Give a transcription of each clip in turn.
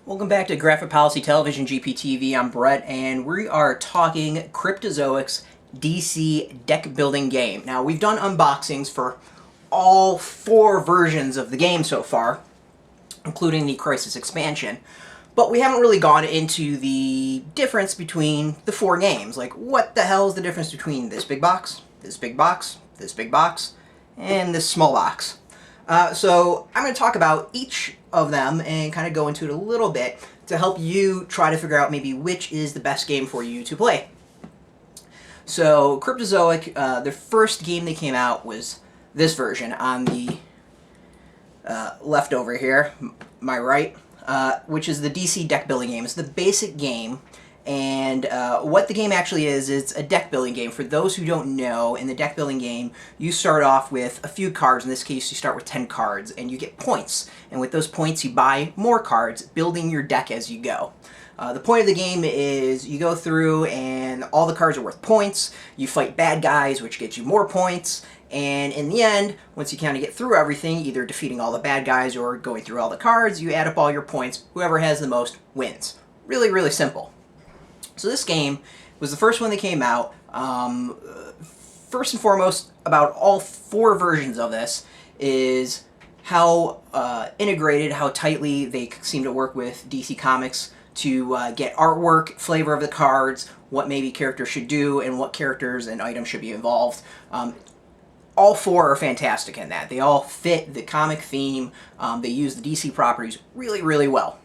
Welcome back to Graphic Policy Television GPTV. I'm Brett, and we are talking Cryptozoic's DC deck building game. Now, we've done unboxings for all 4 versions of the game so far, including the Crisis expansion, but we haven't really gone into the difference between the 4 games. Like, what the hell is the difference between this big box, this big box, this big box, and this small box? So I'm going to talk about each of them and kind of go into it a little bit to help you try to figure out maybe which is the best game for you to play. So Cryptozoic, the first game they came out was this version on the left over here, my right, which is the DC deck building game. It's the basic game. And what the game actually is, it's a deck building game. For those who don't know, in the deck building game, you start off with a few cards. In this case, you start with 10 cards, and you get points. And with those points, you buy more cards, building your deck as you go. The point of the game is you go through, and all the cards are worth points. You fight bad guys, which gets you more points. And in the end, once you kind of get through everything, either defeating all the bad guys or going through all the cards, you add up all your points. Whoever has the most wins. Really, really simple. So this game was the first one that came out. First and foremost, about all 4 versions of this is how integrated, how tightly they seem to work with DC Comics to get artwork, flavor of the cards, what maybe characters should do, and what characters and items should be involved. All 4 are fantastic in that. They all fit the comic theme. They use the DC properties really, really well.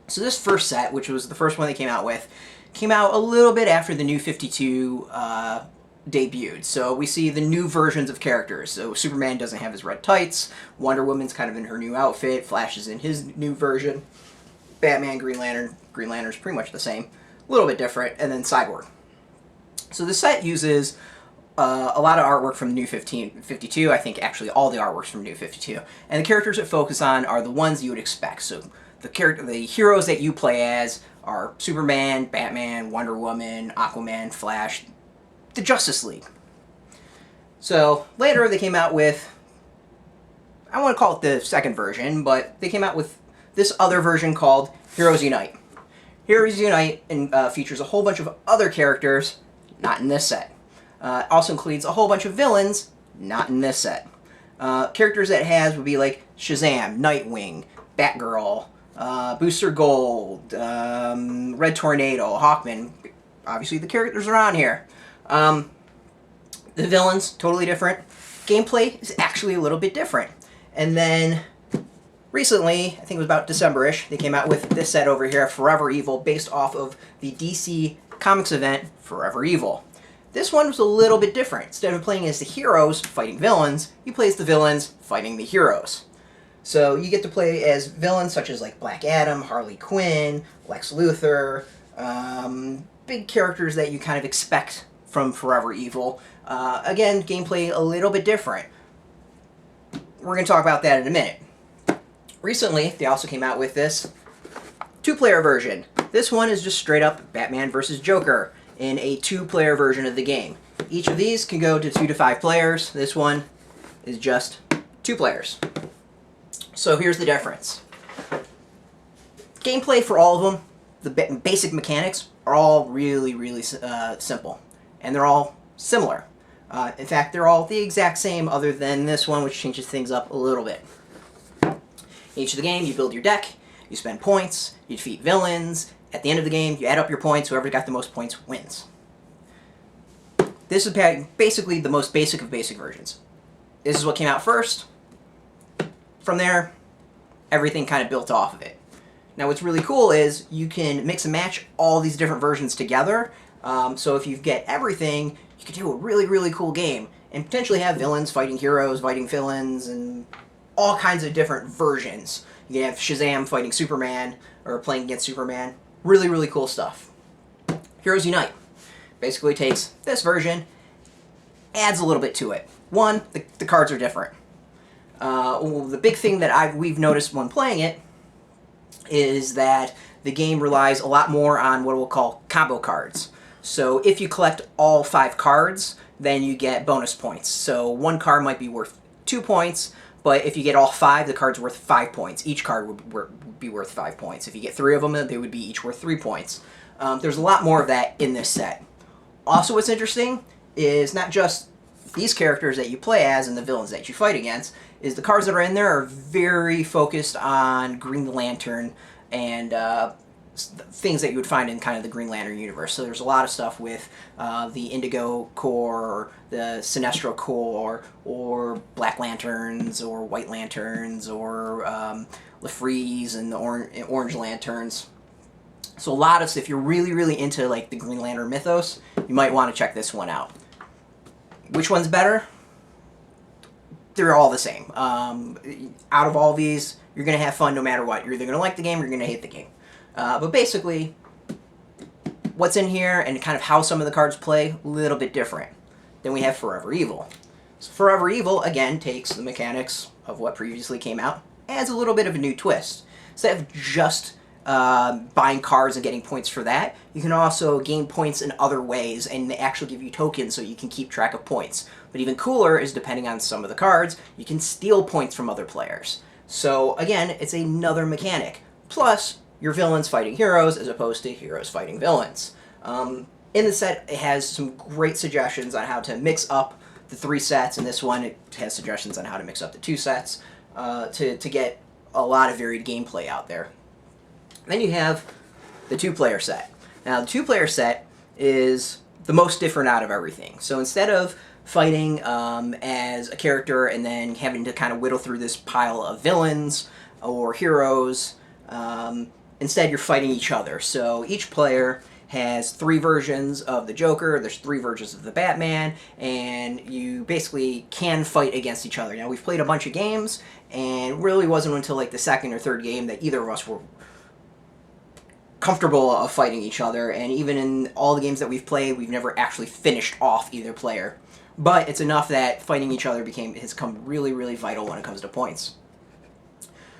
So this first set, which was the first one they came out with, came out a little bit after the New 52 debuted. So we see the new versions of characters. So Superman doesn't have his red tights, Wonder Woman's kind of in her new outfit, Flash is in his new version, Batman, Green Lantern's pretty much the same, a little bit different, and then Cyborg. So the set uses a lot of artwork from New 52, I think actually all the artwork's from New 52, and the characters that focus on are the ones you would expect. So the heroes that you play as are Superman, Batman, Wonder Woman, Aquaman, Flash, the Justice League. So later they came out with, I want to call it the second version, but they came out with this other version called Heroes Unite. Heroes Unite features a whole bunch of other characters, not in this set. Also includes a whole bunch of villains, not in this set. Characters that it has would be like Shazam, Nightwing, Batgirl, Booster Gold, Red Tornado, Hawkman. Obviously the characters are on here. The villains, totally different. Gameplay is actually a little bit different. And then recently, I think it was about December-ish, they came out with this set over here, Forever Evil, based off of the DC Comics event, Forever Evil. This one was a little bit different. Instead of playing as the heroes fighting villains, you play as the villains fighting the heroes. So you get to play as villains such as like Black Adam, Harley Quinn, Lex Luthor, big characters that you kind of expect from Forever Evil. Again, gameplay a little bit different. We're going to talk about that in a minute. Recently, they also came out with this 2-player version. This one is just straight up Batman vs. Joker in a 2-player version of the game. Each of these can go to 2 to 5 players. This one is just 2 players. So here's the difference. Gameplay for all of them, the basic mechanics, are all really, really simple. And they're all similar. In fact, they're all the exact same other than this one, which changes things up a little bit. Each of the game, you build your deck, you spend points, you defeat villains. At the end of the game, you add up your points. Whoever got the most points wins. This is basically the most basic of basic versions. This is what came out first. From there, everything kind of built off of it. Now what's really cool is you can mix and match all these different versions together. So if you get everything, you can do a really, really cool game. And potentially have villains fighting heroes, fighting villains, and all kinds of different versions. You can have Shazam fighting Superman, or playing against Superman. Really, really cool stuff. Heroes Unite basically takes this version, adds a little bit to it. One, the cards are different. The big thing that we've noticed when playing it is that the game relies a lot more on what we'll call combo cards. So if you collect all 5 cards, then you get bonus points. So one card might be worth 2 points, But if you get all 5, the card's worth 5 points. Each card would be worth 5 points. If you get 3 of them, they would be each worth 3 points. There's a lot more of that in this set. Also, what's interesting is not just these characters that you play as and the villains that you fight against, is the cards that are in there are very focused on Green Lantern and things that you would find in kind of the Green Lantern universe. So there's a lot of stuff with the Indigo Corps, or the Sinestro Corps, or Black Lanterns, or White Lanterns, or Lefreeze and the Orange Lanterns. So a lot of, if you're really, really into like the Green Lantern mythos, you might want to check this one out. Which one's better? They're all the same. Out of all these, you're going to have fun no matter what. You're either going to like the game or you're going to hate the game. But basically, what's in here and kind of how some of the cards play, a little bit different. Then we have Forever Evil. So Forever Evil, again, takes the mechanics of what previously came out, adds a little bit of a new twist. Instead of just buying cards and getting points for that, you can also gain points in other ways, and they actually give you tokens so you can keep track of points. But even cooler is, depending on some of the cards, you can steal points from other players. So again, it's another mechanic. Plus, your villains fighting heroes as opposed to heroes fighting villains. In the set, it has some great suggestions on how to mix up the 3 sets. In this one, it has suggestions on how to mix up the 2 sets to get a lot of varied gameplay out there. Then you have the 2-player set. Now, the 2-player set is the most different out of everything. So instead of fighting as a character and then having to kind of whittle through this pile of villains or heroes, instead you're fighting each other. So each player has 3 versions of the Joker, there's 3 versions of the Batman, and you basically can fight against each other. Now, we've played a bunch of games, and it really wasn't until like the 2nd or 3rd game that either of us were comfortable of fighting each other, and even in all the games that we've played, we've never actually finished off either player. But it's enough that fighting each other has become really, really vital when it comes to points.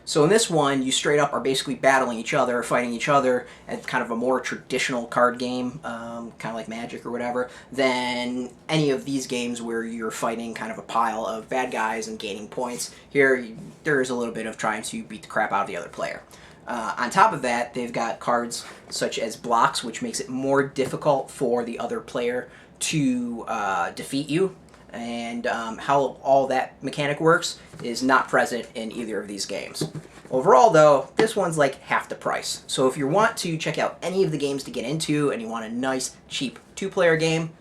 So in this one, you straight up are basically battling each other, fighting each other at kind of a more traditional card game, kind of like Magic or whatever, than any of these games where you're fighting kind of a pile of bad guys and gaining points. Here, there's a little bit of trying to beat the crap out of the other player. On top of that, they've got cards such as blocks, which makes it more difficult for the other player to defeat you. And how all that mechanic works is not present in either of these games. Overall, though, this one's like half the price. So if you want to check out any of the games to get into and you want a nice, cheap 2-player game,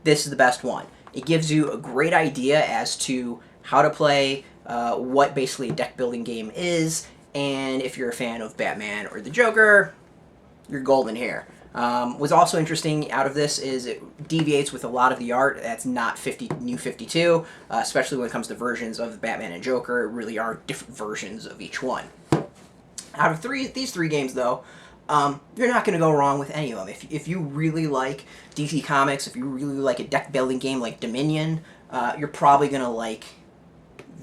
this is the best one. It gives you a great idea as to how to play, what basically a deck-building game is, and if you're a fan of Batman or the Joker, you're golden here. What's also interesting out of this is it deviates with a lot of the art. That's not New 52, especially when it comes to versions of Batman and Joker. It really are different versions of each one. Out of these three games, though, you're not going to go wrong with any of them. If you really like DC Comics, if you really like a deck-building game like Dominion, you're probably going to like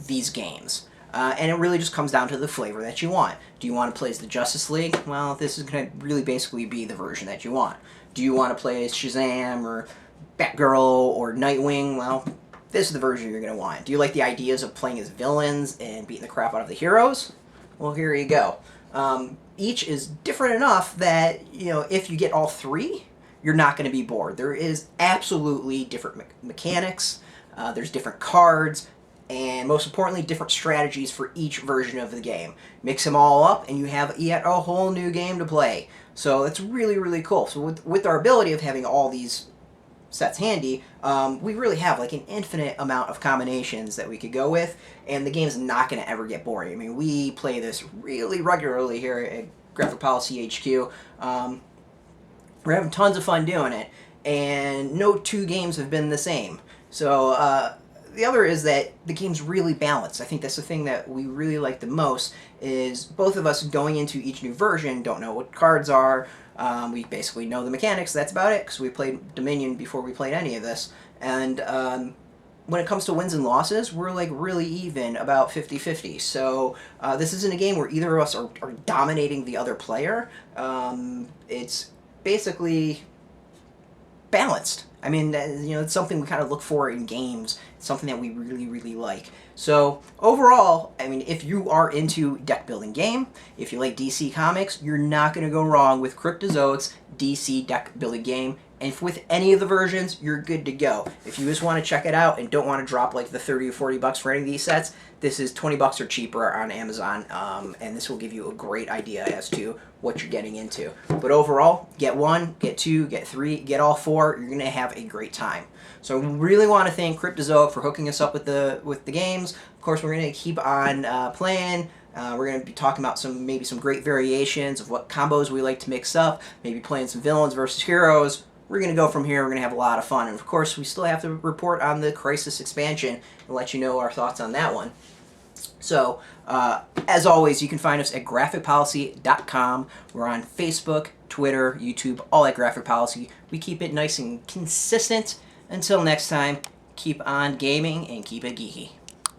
these games. And it really just comes down to the flavor that you want. Do you want to play as the Justice League? Well, this is going to really basically be the version that you want. Do you want to play as Shazam or Batgirl or Nightwing? Well, this is the version you're going to want. Do you like the ideas of playing as villains and beating the crap out of the heroes? Well, here you go. Each is different enough that, if you get all 3, you're not going to be bored. There is absolutely different mechanics. There's different cards. And most importantly, different strategies for each version of the game. Mix them all up, and you have yet a whole new game to play. So that's really, really cool. So with our ability of having all these sets handy, we really have like an infinite amount of combinations that we could go with, and the game's not going to ever get boring. I mean, we play this really regularly here at Graphic Policy HQ. We're having tons of fun doing it, and no 2 games have been the same. So, the other is that the game's really balanced. I think that's the thing that we really like the most, is both of us going into each new version don't know what cards are. We basically know the mechanics, that's about it, because we played Dominion before we played any of this. And when it comes to wins and losses, we're like really even, about 50-50. So this isn't a game where either of us are dominating the other player. It's basically balanced. I mean, it's something we kind of look for in games. It's something that we really, really like. So overall, I mean, if you are into deck building game, if you like DC Comics, you're not going to go wrong with Cryptozoic's DC deck building game. And if with any of the versions, you're good to go. If you just want to check it out and don't want to drop like the 30 or 40 bucks for any of these sets, this is 20 bucks or cheaper on Amazon, and this will give you a great idea as to what you're getting into. But overall, get 1, get 2, get 3, get all 4. You're going to have a great time. So I really want to thank Cryptozoic for hooking us up with the games. Of course, we're going to keep on playing. We're going to be talking about maybe some great variations of what combos we like to mix up, maybe playing some villains versus heroes. We're going to go from here. We're going to have a lot of fun. And of course, we still have to report on the Crisis expansion and let you know our thoughts on that one. So, as always, you can find us at graphicpolicy.com. We're on Facebook, Twitter, YouTube, all at Graphic Policy. We keep it nice and consistent. Until next time, keep on gaming and keep it geeky.